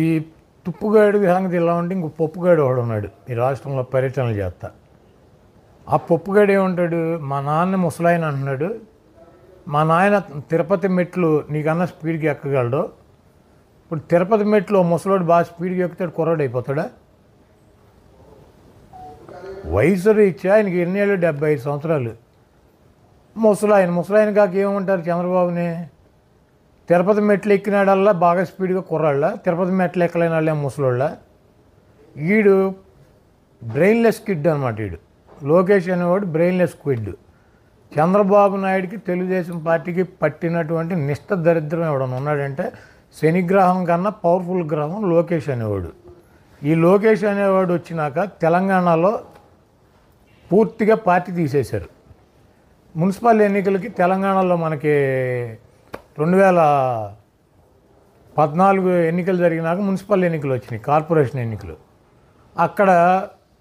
ఈ తుప్పుగాడి సంగతి ఇలా ఉంటే ఇంకో పప్పుగాడు ఒకడు ఉన్నాడు ఈ రాష్ట్రంలో పర్యటనలు చేస్తా. ఆ పప్పుగాడు ఏమంటాడు, మా నాన్న ముసలాయన అంటున్నాడు, మా నాయన తిరుపతి మెట్లు నీకన్నా స్పీడ్కి ఎక్కగలడు. ఇప్పుడు తిరుపతి మెట్లు ముసలోడు బాగా స్పీడ్గా ఎక్కుతాడు, కుర్రాడు అయిపోతాడా? వయసు రీత్యా ఆయనకి ఎన్ని ఏళ్ళు? 75 సంవత్సరాలు. ముసలాయన కాక ఏమంటారు చంద్రబాబుని? తిరుపతి మెట్లు ఎక్కినాడల్లా బాగా స్పీడ్గా కుర్రాళ్ళ, తిరుపతి మెట్లు ఎక్కలేని వాళ్ళే ముసలోళ్ళ. వీడు బ్రెయిన్లెస్ కిడ్ అనమాట. వీడు లోకేష్ అనేవాడు బ్రెయిన్లెస్ కిడ్. చంద్రబాబు నాయుడికి తెలుగుదేశం పార్టీకి పట్టినటువంటి నిష్ఠ దరిద్రం ఎవడన్నా ఉన్నాడంటే శనిగ్రహం కన్నా పవర్ఫుల్ గ్రహం లోకేష్ అనేవాడు. ఈ లోకేష్ అనేవాడు వచ్చినాక తెలంగాణలో పూర్తిగా పార్టీ తీసేశారు. మున్సిపల్ ఎన్నికలకి తెలంగాణలో మనకి 2014 ఎన్నికలు జరిగినాక మున్సిపల్ ఎన్నికలు వచ్చినాయి, కార్పొరేషన్ ఎన్నికలు. అక్కడ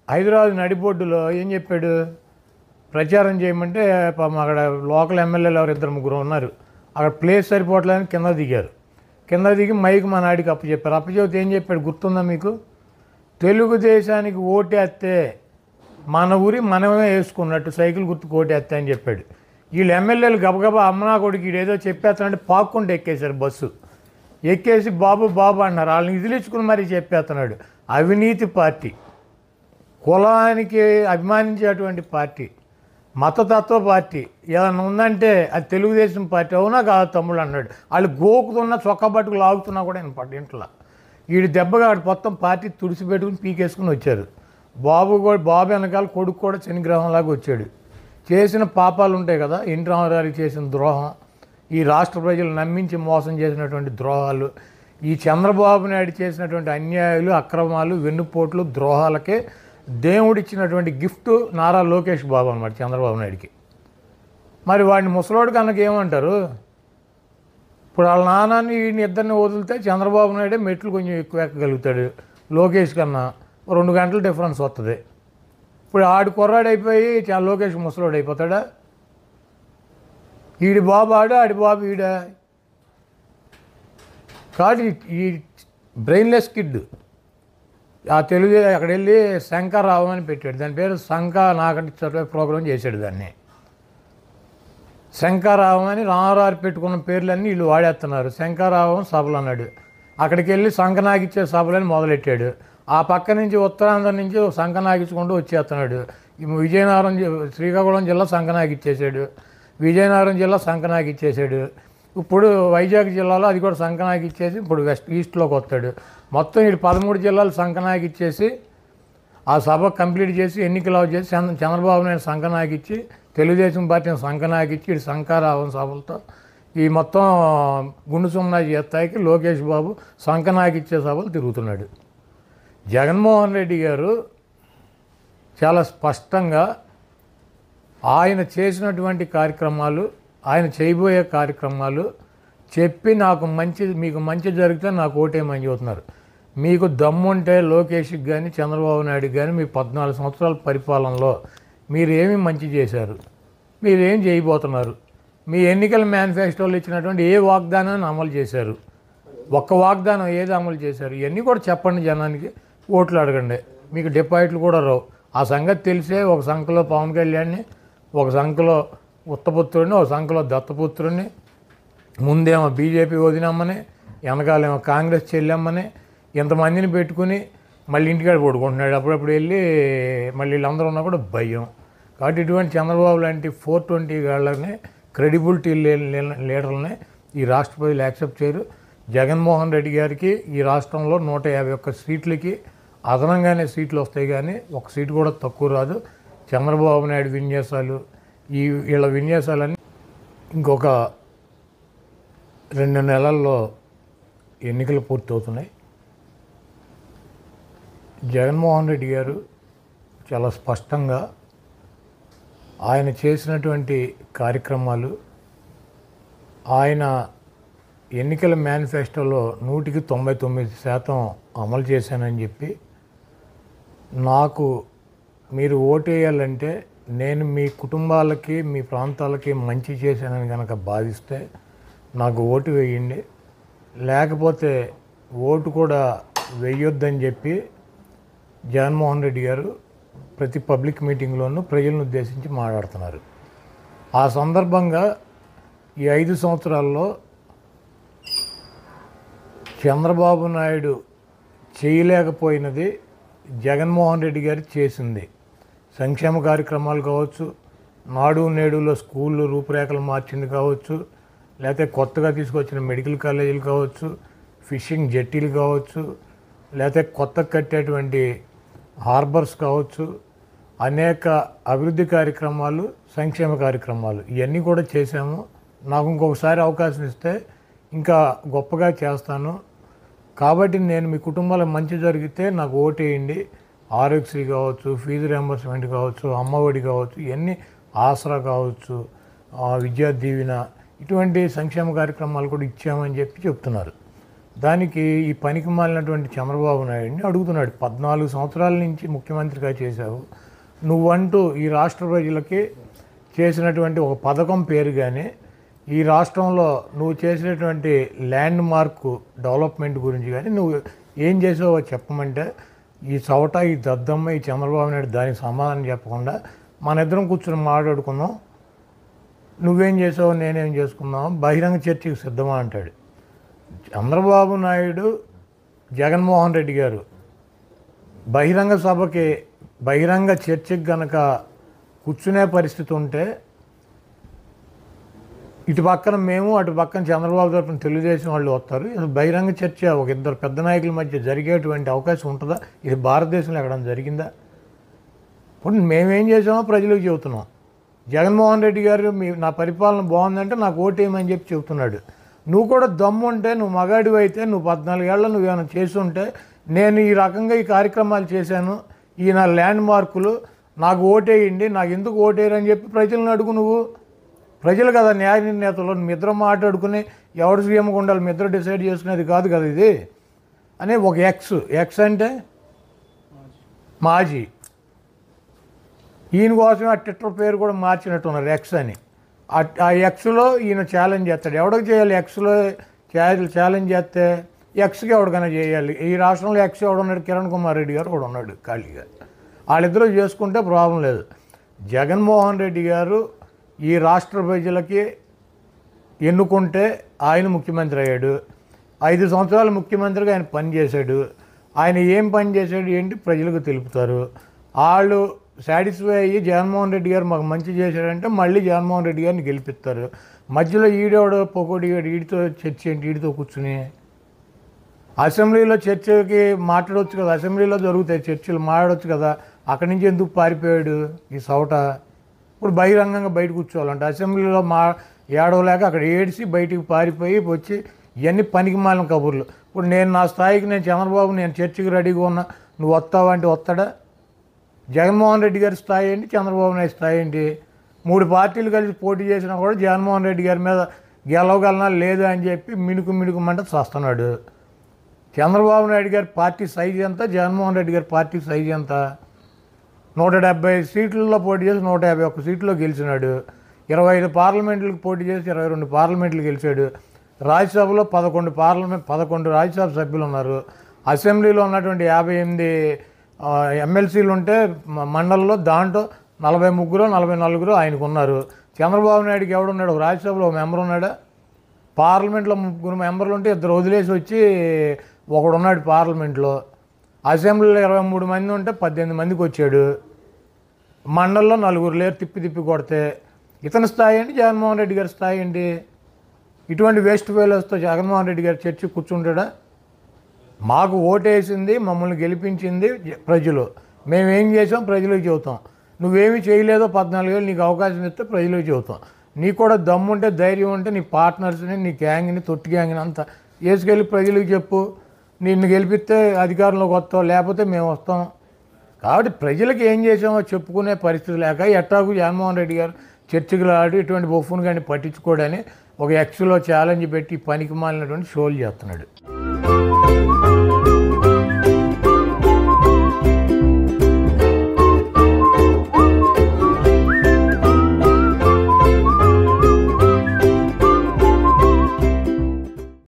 హైదరాబాద్ నడిబొడ్డులో ఏం చెప్పాడు, ప్రచారం చేయమంటే అక్కడ లోకల్ ఎమ్మెల్యేలు ఎవరు 2-3 ఉన్నారు, అక్కడ ప్లేస్ సరిపోవట్లేదని కింద దిగారు. కింద దిగి మైక్ మా నాయుడికి అప్పచెప్పారు. అప్పచెప్తే ఏం చెప్పాడు గుర్తుందా మీకు? తెలుగుదేశానికి ఓటేస్తే మన ఊరి మనమే వేసుకున్నట్టు సైకిల్ గుర్తుకు ఓటేస్తే అని చెప్పాడు. వీళ్ళు ఎమ్మెల్యేలు గబగబా అమ్మనా కొడుకు ఈడేదో చెప్పేస్తానంటే పాక్కుంటూ ఎక్కేశారు బస్సు. ఎక్కేసి బాబు అన్నారు. వాళ్ళని ఇదిలించుకుని మరీ చెప్పేస్తున్నాడు. అవినీతి పార్టీ, కులానికి అభిమానించేటువంటి పార్టీ, మతతత్వ పార్టీ ఏదన్నా ఉందంటే అది తెలుగుదేశం పార్టీ. అవునా కాదు తమ్ముడు అన్నాడు. వాళ్ళు గోకుతున్నా చొక్కా పట్టుకు లాగుతున్నా కూడా నేను ఇంట్లో వీడి దెబ్బగా మొత్తం పార్టీ తుడిచిపెట్టుకుని పీకేసుకుని వచ్చారు. బాబు వెనకాల కొడుకు కూడా శనిగ్రహంలాగా వచ్చాడు. చేసిన పాపాలు ఉంటాయి కదా, ఎన్టీ రామారావుకి చేసిన ద్రోహం, ఈ రాష్ట్ర ప్రజలు నమ్మించి మోసం చేసినటువంటి ద్రోహాలు, ఈ చంద్రబాబు నాయుడు చేసినటువంటి అన్యాయాలు, అక్రమాలు, వెన్నుపోట్లు, ద్రోహాలకే దేవుడిచ్చినటువంటి గిఫ్ట్ నారా లోకేష్ బాబు అనమాట చంద్రబాబు నాయుడికి. మరి వాడిని ముసలోడు కనుక ఏమంటారు? ఇప్పుడు వాళ్ళ నాన్నని వీడిని ఇద్దరిని వదిలితే చంద్రబాబు నాయుడే మెట్లు కొంచెం ఎక్కువ ఎక్కగలుగుతాడు, లోకేష్ కన్నా 2 గంటల డిఫరెన్స్ వస్తుంది. ఇప్పుడు ఆడు కుర్రాడు అయిపోయి లోకేష్ ముసలోడు అయిపోతాడా? ఈడి బాబు ఆడి బాబు ఈడా కాదు. ఈ బ్రెయిన్లెస్ కిడ్ ఆ తెలుగు అక్కడ వెళ్ళి శంకర్రావు అని పెట్టాడు. దాని పేరు నాకంటి చదివే ప్రోగ్రాం చేశాడు. దాన్ని శంకర్రావు అని రామారావు పెట్టుకున్న పేర్లన్నీ వీళ్ళు వాడేస్తున్నారు. శంకర్రావు సభలు అన్నాడు. అక్కడికి వెళ్ళి సంకనాగిచ్చే సభలని మొదలెట్టాడు. ఆ పక్క నుంచి ఉత్తరాంధ్ర నుంచి సంకనాగించుకుంటూ వచ్చేస్తున్నాడు. విజయనగరం శ్రీకాకుళం జిల్లా సంకనాగిచ్చేసాడు, విజయనగరం జిల్లా సంకనాగిచ్చేసాడు. ఇప్పుడు వైజాగ్ జిల్లాలో అది కూడా సంకనాగిచ్చేసి ఇప్పుడు ఈస్ట్లోకి వస్తాడు. మొత్తం వీడు 13 జిల్లాలు సంకనాగిచ్చేసి ఆ సభ కంప్లీట్ చేసి ఎన్నికలు చేసి చంద్రబాబు నాయుడు సంకనాగిచ్చి తెలుగుదేశం పార్టీని సంకనాగిచ్చి వీడు శంకరావం సభలతో ఈ మొత్తం గుండు సున్నా స్థాయికి లోకేష్ బాబు సంకనాగిచ్చే సభలు తిరుగుతున్నాడు. జగన్మోహన్ రెడ్డి గారు చాలా స్పష్టంగా ఆయన చేసినటువంటి కార్యక్రమాలు, ఆయన చేయబోయే కార్యక్రమాలు చెప్పి మీకు మంచి జరిగితే నాకు ఓటేయమని చెబుతున్నారు. మీకు దమ్ముంటే లోకేష్కి కానీ చంద్రబాబు నాయుడుకి కానీ మీ 14 సంవత్సరాల పరిపాలనలో మీరు ఏమి మంచి చేశారు, మీరేం చేయబోతున్నారు, మీ ఎన్నికల మేనిఫెస్టోలో ఇచ్చినటువంటి ఏ వాగ్దానాన్ని అమలు చేశారు, ఒక్క వాగ్దానం ఏది అమలు చేశారు, ఇవన్నీ కూడా చెప్పండి. జనానికి ఓట్లు అడగండి, మీకు డిపాజిట్లు కూడా రావు. ఆ సంగతి తెలిసే ఒక సంఖ్యలో పవన్ కళ్యాణ్ని, ఒక సంఖ్యలో ఉత్తపుత్రుడిని, ఒక సంఖ్యలో దత్తపుత్రుడిని, ముందేమో బీజేపీ వదినమ్మని, వెనకాలేమో కాంగ్రెస్ చెల్లెమ్మని, ఇంతమందిని పెట్టుకుని మళ్ళీ ఇంటికాడ పడుకుంటున్నాడు. అప్పుడప్పుడు వెళ్ళి మళ్ళీ వీళ్ళందరూ ఉన్నా కూడా భయం. కాబట్టి ఇటువంటి చంద్రబాబు లాంటి 420 గాళ్ళని, క్రెడిబిలిటీ లీడర్లని ఈ రాష్ట్ర ప్రజలు యాక్సెప్ట్ చేయరు. జగన్మోహన్ రెడ్డి గారికి ఈ రాష్ట్రంలో 151 సీట్లకి అదనంగానే సీట్లు వస్తాయి, కానీ ఒక సీటు కూడా తక్కువ రాదు. చంద్రబాబు నాయుడు విన్యాసాలు, వీళ్ళ విన్యాసాలన్నీ ఇంకొక 2 నెలల్లో ఎన్నికలు పూర్తవుతున్నాయి. జగన్మోహన్ రెడ్డి గారు చాలా స్పష్టంగా ఆయన చేసినటువంటి కార్యక్రమాలు, ఆయన ఎన్నికల మేనిఫెస్టోలో 99% అమలు చేశానని చెప్పి, నాకు మీరు ఓటేయాలంటే నేను మీ కుటుంబాలకి, మీ ప్రాంతాలకి మంచి చేశానని కనుక భావిస్తే నాకు ఓటు వేయండి, లేకపోతే ఓటు కూడా వేయొద్దని చెప్పి జగన్మోహన్ రెడ్డి గారు ప్రతి పబ్లిక్ మీటింగ్లోనూ ప్రజలను ఉద్దేశించి మాట్లాడుతున్నారు. ఆ సందర్భంగా ఈ 5 సంవత్సరాల్లో చంద్రబాబు నాయుడు చేయలేకపోయినది జగన్మోహన్ రెడ్డి గారు చేసింది. సంక్షేమ కార్యక్రమాలు కావచ్చు, నాడు నేడులో స్కూళ్ళు రూపురేఖలు మార్చింది కావచ్చు, లేకపోతే కొత్తగా తీసుకొచ్చిన మెడికల్ కాలేజీలు కావచ్చు, ఫిషింగ్ జెట్టీలు కావచ్చు, లేకపోతే కొత్త కట్టేటువంటి హార్బర్స్ కావచ్చు, అనేక అభివృద్ధి కార్యక్రమాలు, సంక్షేమ కార్యక్రమాలు ఇవన్నీ కూడా చేశాము. నాకు ఇంకొకసారి అవకాశం ఇస్తే ఇంకా గొప్పగా చేస్తాను. కాబట్టి నేను మీ కుటుంబాలకు మంచి జరిగితే నాకు ఓటేయండి. ఆరోగ్యశ్రీ కావచ్చు, ఫీజు రియంబర్స్మెంట్ కావచ్చు, అమ్మఒడి కావచ్చు, ఇవన్నీ ఆసరా కావచ్చు, విద్యా దీవెన, ఇటువంటి సంక్షేమ కార్యక్రమాలు కూడా ఇచ్చామని చెప్పి చెప్తున్నారు. దానికి ఈ పనికి మాలినటువంటి చంద్రబాబు నాయుడిని అడుగుతున్నాడు, 14 సంవత్సరాల నుంచి ముఖ్యమంత్రిగా చేశావు, నువ్వంటూ ఈ రాష్ట్ర ప్రజలకి చేసినటువంటి ఒక పథకం పేరు కానీ, ఈ రాష్ట్రంలో నువ్వు చేసినటువంటి ల్యాండ్ మార్క్ డెవలప్మెంట్ గురించి కానీ నువ్వు ఏం చేసావో చెప్పమంటే ఈ చవట, ఈ దద్దమ్మ, ఈ చంద్రబాబు నాయుడు దానికి సమాధానం చెప్పకుండా మన ఇద్దరం కూర్చొని మాట్లాడుకుందాం, నువ్వేం చేసావు నేనేం చేసుకుందాం, బహిరంగ చర్చకి సిద్ధమా అంటాడు. చంద్రబాబు నాయుడు, జగన్మోహన్ రెడ్డి గారు బహిరంగ సభకి, బహిరంగ చర్చకి గనక కూర్చునే పరిస్థితి ఉంటే ఇటు పక్కన మేము, అటు పక్కన చంద్రబాబు తరఫున తెలుగుదేశం వాళ్ళు వస్తారు. అసలు బహిరంగ చర్చ ఒక ఇద్దరు పెద్ద నాయకుల మధ్య జరిగేటువంటి అవకాశం ఉంటుందా? ఇది భారతదేశంలో ఎక్కడైనా జరిగిందా? ఇప్పుడు మేమేం చేసామో ప్రజలకు చెబుతున్నాం. జగన్మోహన్ రెడ్డి గారు నా పరిపాలన బాగుందంటే నాకు ఓటేయమని చెప్పి చెబుతున్నాడు. నువ్వు కూడా దమ్ముంటే, నువ్వు మగాడివి అయితే, నువ్వు 14 ఏళ్ళ నువ్వేమైనా చేస్తుంటే, నేను ఈ రకంగా ఈ కార్యక్రమాలు చేశాను, ఈ నా ల్యాండ్ మార్కులు, నాకు ఓటేయండి, నాకు ఎందుకు ఓటేయరని చెప్పి ప్రజలను అడుగు. నువ్వు ప్రజలు కదా న్యాయ నిర్ణేతలు, మీ ఇద్దరు మాట్లాడుకుని ఎవరు సీఎంగా ఉండాలి మీ ఇద్దరు డిసైడ్ చేసుకునేది కాదు కదా ఇది అని. ఒక ఎక్స్ అంటే మాజీ, ఈయన కోసమే ఆ ట్విట్టర్ పేరు కూడా మార్చినట్టున్నారు ఎక్స్ అని. ఆ ఎక్స్లో ఈయన ఛాలెంజ్ చేస్తాడు. ఎవడికి చేయాలి? ఎక్స్లో ఛాలెంజ్ చేస్తే ఎక్స్కి ఎవరికైనా చేయాలి. ఈ రాష్ట్రంలో ఎక్స్ ఎవడున్నాడు? కిరణ్ కుమార్ రెడ్డి గారు కూడా ఉన్నాడు ఖాళీగా. వాళ్ళిద్దరూ చేసుకుంటే ప్రాబ్లం లేదు. జగన్మోహన్ రెడ్డి గారు ఈ రాష్ట్ర ప్రజలకి ఎన్నుకుంటే ఆయన ముఖ్యమంత్రి అయ్యాడు. 5 సంవత్సరాలు ముఖ్యమంత్రిగా ఆయన పనిచేశాడు. ఆయన ఏం పని చేశాడు ఏంటి ప్రజలకు తెలుపుతారు. వాళ్ళు సాటిస్ఫై అయ్యి జగన్మోహన్ రెడ్డి గారు మాకు మంచి చేశాడంటే మళ్ళీ జగన్మోహన్ రెడ్డి గారిని గెలిపిస్తారు. మధ్యలో ఈడేవాడు పొకోడి ఈడితో చర్చ ఏంటి? ఈడితో కూర్చుని అసెంబ్లీలో చర్చకి మాట్లాడవచ్చు కదా, అసెంబ్లీలో జరుగుతాయి చర్చలు, మాట్లాడవచ్చు కదా. అక్కడి నుంచి ఎందుకు పారిపోయాడు ఈ సవట? ఇప్పుడు బహిరంగంగా బయట కూర్చోవాలంటే అసెంబ్లీలో ఏడవలేక అక్కడ ఏడిసి బయటికి పారిపోయి వచ్చి ఇవన్నీ పనికి మాలిన కబుర్లు. ఇప్పుడు నేను నా స్థాయికి, నేను చంద్రబాబు, నేను చర్చకి రెడీగా ఉన్నా, నువ్వు వస్తావా అంటే వస్తాడా? జగన్మోహన్ రెడ్డి గారి స్థాయి ఏంటి, చంద్రబాబు నాయుడు స్థాయి ఏంటి? 3 పార్టీలు కలిసి పోటీ చేసినా కూడా జగన్మోహన్ రెడ్డి గారి మీద గెలవగలనా లేదా అని చెప్పి మిణుకుమంట చేస్తున్నాడు. చంద్రబాబు నాయుడు గారి పార్టీ సైజు ఎంత, జగన్మోహన్ రెడ్డి గారి పార్టీ సైజు ఎంత? 170 సీట్లలో పోటీ చేసి 151 సీట్లో గెలిచినాడు. 25 పార్లమెంట్లకు పోటీ చేసి 22 పార్లమెంట్లు గెలిచాడు. రాజ్యసభలో 11 రాజ్యసభ సభ్యులు ఉన్నారు. అసెంబ్లీలో ఉన్నటువంటి 58 ఎమ్మెల్సీలు ఉంటే మండలంలో దాంట్లో 43 44 ఆయనకు ఉన్నారు. చంద్రబాబు నాయుడుకి ఎవడున్నాడు? రాజ్యసభలో ఒక మెంబర్ ఉన్నాడా? పార్లమెంట్లో 3 మెంబర్లు ఉంటే 2 వదిలేసి వచ్చి ఒకడున్నాడు పార్లమెంట్లో. అసెంబ్లీలో 23 మంది ఉంటే 18 మందికి వచ్చాడు. మండలంలో 4 లేరు తిప్పి కొడితే. ఇతని స్థాయి ఏంటి, జగన్మోహన్ రెడ్డి గారి స్థాయి ఏంటి? ఇటువంటి వేస్ట్ ఫెయిలర్స్తో జగన్మోహన్ రెడ్డి గారు చర్చ కూర్చుంటాడా? మాకు ఓటేసింది, మమ్మల్ని గెలిపించింది ప్రజలు. మేమేం చేసాం ప్రజలకు చెబుతాం. నువ్వేమీ చేయలేదో 14 ఏళ్ళు నీకు అవకాశం ఇస్తే ప్రజలకు చెబుతాం. నీకు కూడా దమ్ముంటే, ధైర్యం ఉంటే నీ పార్ట్నర్స్ని, నీ గ్యాంగ్ని, తొట్టి గ్యాంగ్ని అంతా వేసుకెళ్ళి ప్రజలకు చెప్పు. నిన్ను గెలిపిస్తే అధికారంలోకి వస్తావు, లేకపోతే మేము వస్తాం. కాబట్టి ప్రజలకు ఏం చేసామో చెప్పుకునే పరిస్థితి లేక ఎట్టాకు జగన్మోహన్ రెడ్డి గారు చర్చకులు ఆడి ఇటువంటి బొఫ్ఫును కానీ పట్టించుకోవడానికి ఒక ఎక్స్లో ఛాలెంజ్ పెట్టి పనికి మాలినటువంటి షోలు చేస్తున్నాడు.